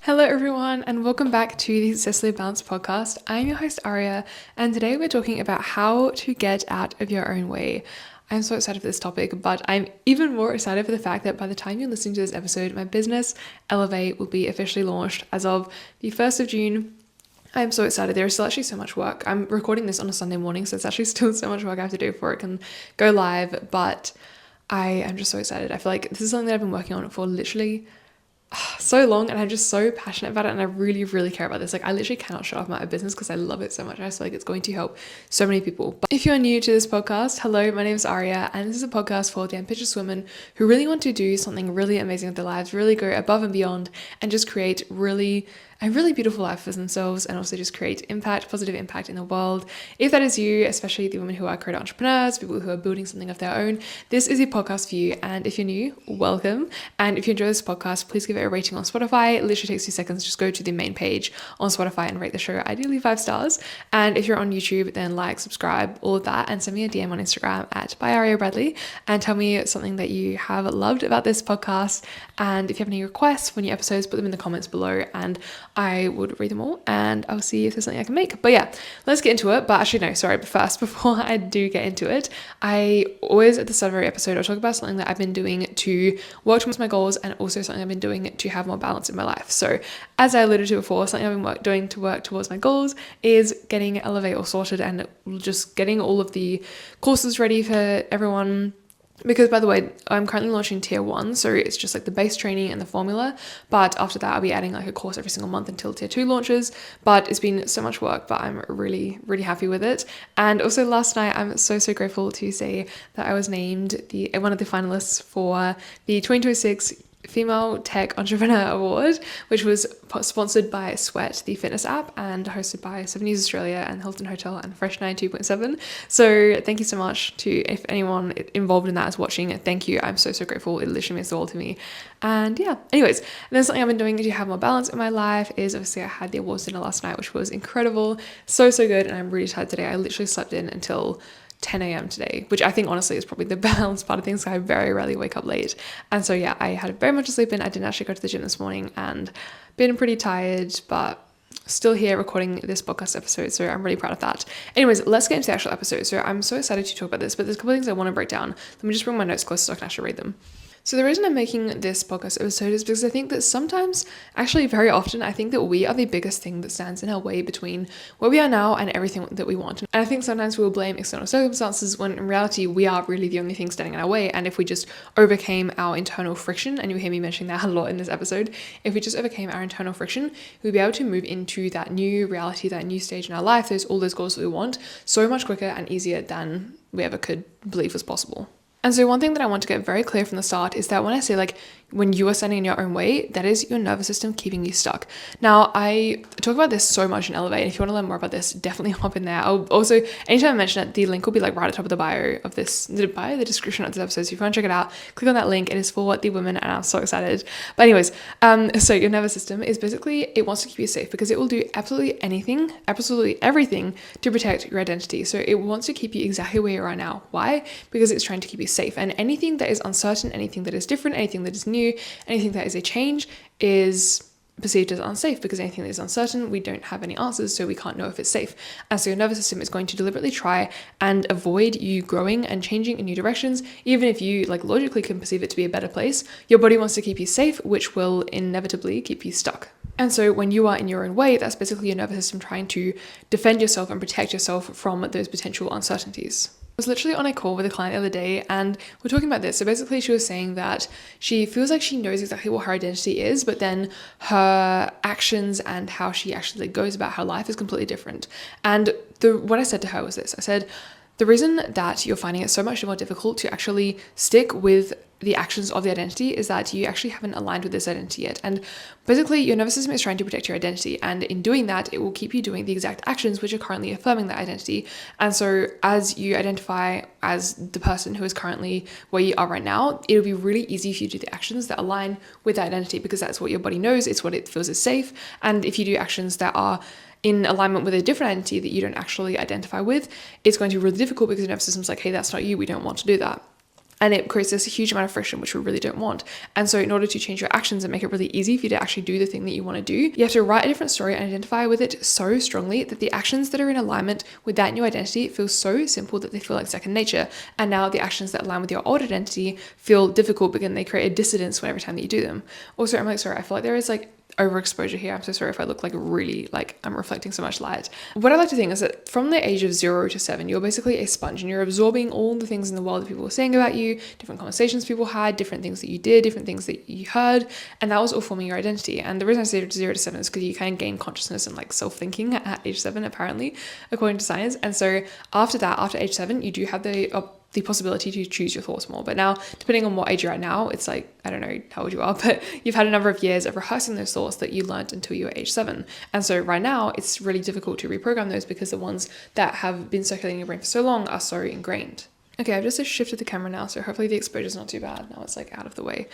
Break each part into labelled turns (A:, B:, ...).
A: Hello, everyone, and welcome back to the Successfully Balanced podcast. I'm your host, Aria, and today we're talking about how to get out of your own way. I'm so excited for this topic, but I'm even more excited for the fact that by the time you're listening to this episode, my business, Elevate, will be officially launched as of the 1st of June. I'm so excited. There is still actually so much work. I'm recording this on a Sunday morning, so it's actually still so much work I have to do before it can go live, but I am just so excited. I feel like this is something that I've been working on for literally so long, and I'm just so passionate about it, and I really care about this. Like, I literally cannot shut off my business because I love it so much. I just feel like it's going to help so many people. But if you're new to this podcast, hello, my name is Aria, and this is a podcast for the ambitious women who really want to do something really amazing with their lives, really go above and beyond, and just create a really beautiful life for themselves, and also just create positive impact in the world. If that is you, especially the women who are creative entrepreneurs, people who are building something of their own, this is a podcast for you. And if you're new, welcome. And if you enjoy this podcast, please give it a rating on Spotify. It literally takes 2 seconds. Just go to the main page on Spotify and rate the show, ideally 5 stars. And if you're on YouTube, then like, subscribe, all of that, and send me a DM on Instagram at @byariabradley and tell me something that you have loved about this podcast. And if you have any requests for new episodes, put them in the comments below, and I would read them all, and I'll see if there's something I can make. But yeah, let's get into it. But actually, no, sorry. But first, before I do get into it, I always at the start of every episode, I'll talk about something that I've been doing to work towards my goals, and also something I've been doing to have more balance in my life. So as I alluded to before, something I've been doing to work towards my goals is getting Elevate all sorted and just getting all of the courses ready for everyone. Because, by the way, I'm currently launching tier 1, so it's just like the base training and the formula, but after that I'll be adding like a course every single month until tier 2 launches. But it's been so much work, but I'm really happy with it. And also last night, I'm so grateful to say that I was named one of the finalists for the 2026 Female Tech Entrepreneur Award, which was sponsored by Sweat, the fitness app, and hosted by 7 News Australia and Hilton Hotel and Fresh 92.7. So thank you so much to, if anyone involved in that is watching, thank you. I'm so grateful. It literally means the world to me. And yeah, anyways, and then something I've been doing to have more balance in my life is obviously I had the awards dinner last night, which was incredible. So good. And I'm really tired today. I literally slept in until 10 a.m. today, which I think honestly is probably the balanced part of things. I very rarely wake up late. And so yeah, I had very much to sleep in. I didn't actually go to the gym this morning and been pretty tired, but still here recording this podcast episode. So I'm really proud of that. Anyways, let's get into the actual episode. So I'm so excited to talk about this, but there's a couple of things I want to break down. Let me just bring my notes closer so I can actually read them. So the reason I'm making this podcast episode is because I think that sometimes, actually very often, I think that we are the biggest thing that stands in our way between where we are now and everything that we want. And I think sometimes we will blame external circumstances when in reality we are really the only thing standing in our way. And if we just overcame our internal friction, and you hear me mentioning that a lot in this episode, if we just overcame our internal friction, we'd be able to move into that new reality, that new stage in our life, all those goals that we want, so much quicker and easier than we ever could believe was possible. And so one thing that I want to get very clear from the start is that when I say like when you are standing in your own way, that is your nervous system keeping you stuck. Now, I talk about this so much in Elevate. If you want to learn more about this, definitely hop in there. I'll also, anytime I mention it, the link will be like right at the top of the bio of this, the description of this episode. So if you want to check it out, click on that link. It is for the women, and I'm so excited. But anyways, so your nervous system is basically, it wants to keep you safe because it will do absolutely anything, absolutely everything to protect your identity. So it wants to keep you exactly where you are now. Why? Because it's trying to keep you safe. And anything that is uncertain, anything that is different, anything that is new, anything that is a change is perceived as unsafe, because anything that is uncertain, we don't have any answers, so we can't know if it's safe. And so your nervous system is going to deliberately try and avoid you growing and changing in new directions. Even if you like logically can perceive it to be a better place, your body wants to keep you safe, which will inevitably keep you stuck. And so when you are in your own way, that's basically your nervous system trying to defend yourself and protect yourself from those potential uncertainties. I was literally on a call with a client the other day, and we're talking about this. So basically she was saying that she feels like she knows exactly what her identity is, but then her actions and how she actually goes about her life is completely different. And what I said to her was this. I said, the reason that you're finding it so much more difficult to actually stick with the actions of the identity is that you actually haven't aligned with this identity yet. And basically your nervous system is trying to protect your identity, and in doing that it will keep you doing the exact actions which are currently affirming that identity. And so as you identify as the person who is currently where you are right now, it'll be really easy for you to do the actions that align with that identity, because that's what your body knows, it's what it feels is safe. And if you do actions that are in alignment with a different identity that you don't actually identify with, it's going to be really difficult because your nervous system's like, hey, that's not you, we don't want to do that. And it creates this huge amount of friction, which we really don't want. And so in order to change your actions and make it really easy for you to actually do the thing that you want to do, you have to write a different story and identify with it so strongly that the actions that are in alignment with that new identity feel so simple that they feel like second nature. And now the actions that align with your old identity feel difficult because they create a dissonance every time that you do them. Also, I'm like, sorry, I feel like there is like overexposure here. I'm so sorry if I look like really like I'm reflecting so much light. What I like to think is that from the age of 0 to 7, you're basically a sponge and you're absorbing all the things in the world that people were saying about you, different conversations people had, different things that you did, different things that you heard, and that was all forming your identity. And the reason I say 0 to 7 is because you kind of gain consciousness and like self-thinking at age 7, apparently, according to science. And so after that, after age 7, you do have the possibility to choose your thoughts more. But now, depending on what age you're at now, it's like, I don't know how old you are, but you've had a number of years of rehearsing those thoughts that you learned until you were age 7. And so right now, it's really difficult to reprogram those because the ones that have been circulating in your brain for so long are so ingrained. Okay, I've just shifted the camera now, so hopefully the exposure is not too bad. Now it's like out of the way.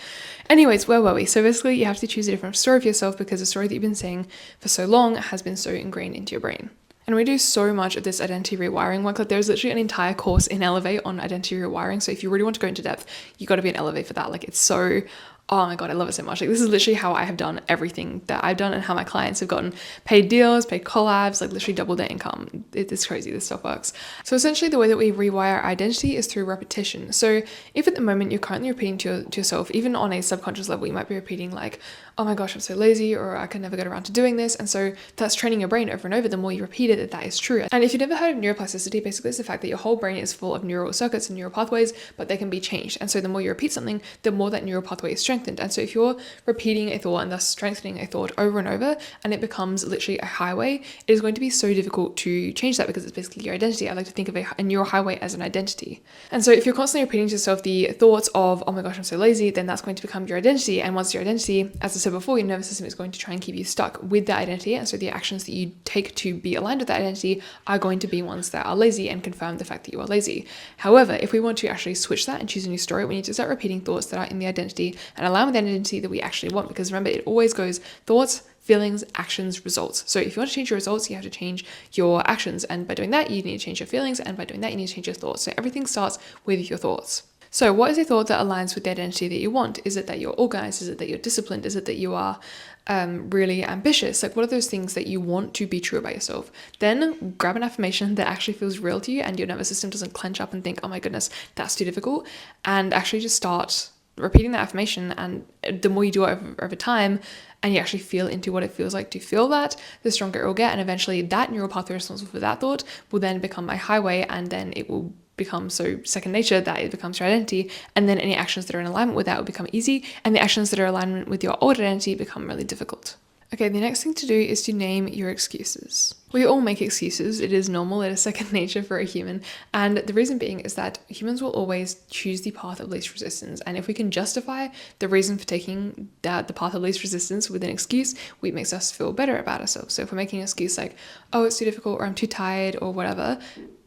A: Anyways, where were we? So basically, you have to choose a different story for yourself because the story that you've been saying for so long has been so ingrained into your brain. And we do so much of this identity rewiring work. Like there's literally an entire course in Elevate on identity rewiring. So if you really want to go into depth, you got to be in Elevate for that. Like it's so, oh my God, I love it so much. Like this is literally how I have done everything that I've done and how my clients have gotten paid deals, paid collabs, like literally double their income. It's crazy. This stuff works. So essentially the way that we rewire our identity is through repetition. So if at the moment you're currently repeating to yourself, even on a subconscious level, you might be repeating like, oh my gosh, I'm so lazy, or I can never get around to doing this. And so that's training your brain over and over. The more you repeat it, that is true. And if you've never heard of neuroplasticity, basically it's the fact that your whole brain is full of neural circuits and neural pathways, but they can be changed. And so the more you repeat something, the more that neural pathway is strengthened. And so if you're repeating a thought and thus strengthening a thought over and over, and it becomes literally a highway, it is going to be so difficult to change that because it's basically your identity. I like to think of a neural highway as an identity. And so if you're constantly repeating to yourself the thoughts of, oh my gosh, I'm so lazy, then that's going to become your identity. And once your identity, as I said before, your nervous system is going to try and keep you stuck with that identity. And so the actions that you take to be aligned with that identity are going to be ones that are lazy and confirm the fact that you are lazy. However, if we want to actually switch that and choose a new story, we need to start repeating thoughts that are in the identity and align with the identity that we actually want. Because remember, it always goes thoughts, feelings, actions, results. So if you want to change your results, you have to change your actions. And by doing that, you need to change your feelings. And by doing that, you need to change your thoughts. So everything starts with your thoughts. So what is a thought that aligns with the identity that you want? Is it that you're organized? Is it that you're disciplined? Is it that you are really ambitious? Like what are those things that you want to be true about yourself? Then grab an affirmation that actually feels real to you and your nervous system doesn't clench up and think, oh my goodness, that's too difficult. And actually just start repeating that affirmation. And the more you do it over time, and you actually feel into what it feels like to feel that, the stronger it will get. And eventually that neural pathway responsible for that thought will then become a highway, and then it will become so second nature that it becomes your identity. And then any actions that are in alignment with that will become easy, and the actions that are in alignment with your old identity become really difficult. Okay, the next thing to do is to name your excuses. We all make excuses. It is normal. It is second nature for a human. And the reason being is that humans will always choose the path of least resistance. And if we can justify the reason for taking the path of least resistance with an excuse, it makes us feel better about ourselves. So if we're making an excuse like, oh, it's too difficult, or I'm too tired, or whatever,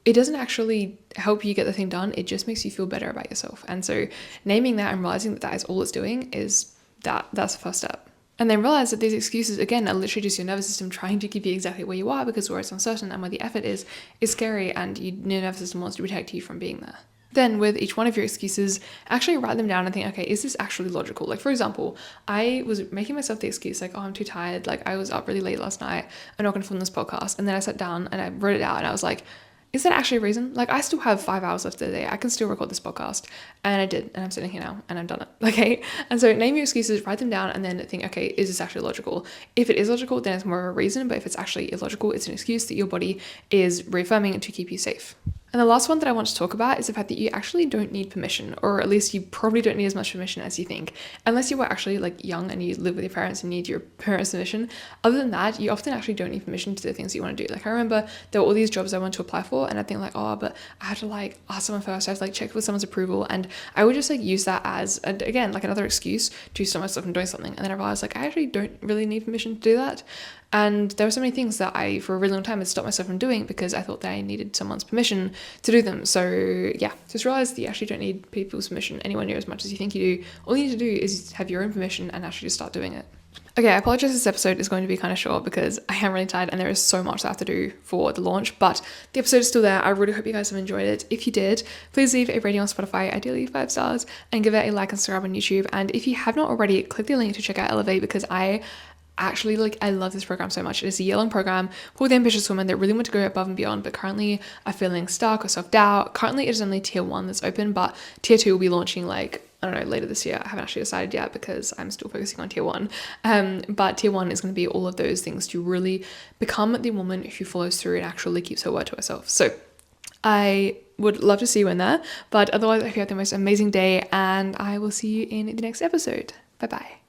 A: it doesn't actually help you get the thing done. It just makes you feel better about yourself. And so naming that and realizing that that is all it's doing is that's the first step. And then realize that these excuses, again, are literally just your nervous system trying to keep you exactly where you are, because where it's uncertain and where the effort is scary, and your nervous system wants to protect you from being there. Then with each one of your excuses, actually write them down and think, okay, is this actually logical? Like, for example, I was making myself the excuse like, oh, I'm too tired. Like, I was up really late last night. I'm not going to film this podcast. And then I sat down and I wrote it out and I was like, is that actually a reason? Like, I still have 5 hours left of the day. I can still record this podcast. And I did. And I'm sitting here now and I've done it. Okay. And so name your excuses, write them down, and then think, okay, is this actually logical? If it is logical, then it's more of a reason. But if it's actually illogical, it's an excuse that your body is reaffirming to keep you safe. And the last one that I want to talk about is the fact that you actually don't need permission, or at least you probably don't need as much permission as you think, unless you were actually like young and you live with your parents and need your parents' permission. Other than that, you often actually don't need permission to do the things that you want to do. Like, I remember there were all these jobs I wanted to apply for, and I think like, oh, but I had to like ask someone first. I have to like check with someone's approval, and I would just like use that as, again, like another excuse to stop myself from doing something. And then I realized like I actually don't really need permission to do that. And there were so many things that I, for a really long time, had stopped myself from doing because I thought that I needed someone's permission to do them. So yeah, just realize that you actually don't need people's permission anywhere near as much as you think you do. All you need to do is have your own permission and actually just start doing it. Okay, I apologize, this episode is going to be kind of short because I am really tired and there is so much that I have to do for the launch, but the episode is still there. I really hope you guys have enjoyed it. If you did, please leave a rating on Spotify, ideally 5 stars, and give it a like and subscribe on YouTube. And if you have not already, click the link to check out Elevate, because I love this program so much. It is a year-long program for the ambitious women that really want to go above and beyond, but currently are feeling stuck or self-doubt. Currently, it is only tier 1 that's open, but tier 2 will be launching I don't know, later this year. I haven't actually decided yet because I'm still focusing on tier 1. But tier 1 is going to be all of those things to really become the woman who follows through and actually keeps her word to herself. So I would love to see you in there. But otherwise, I hope you have the most amazing day, and I will see you in the next episode. Bye bye.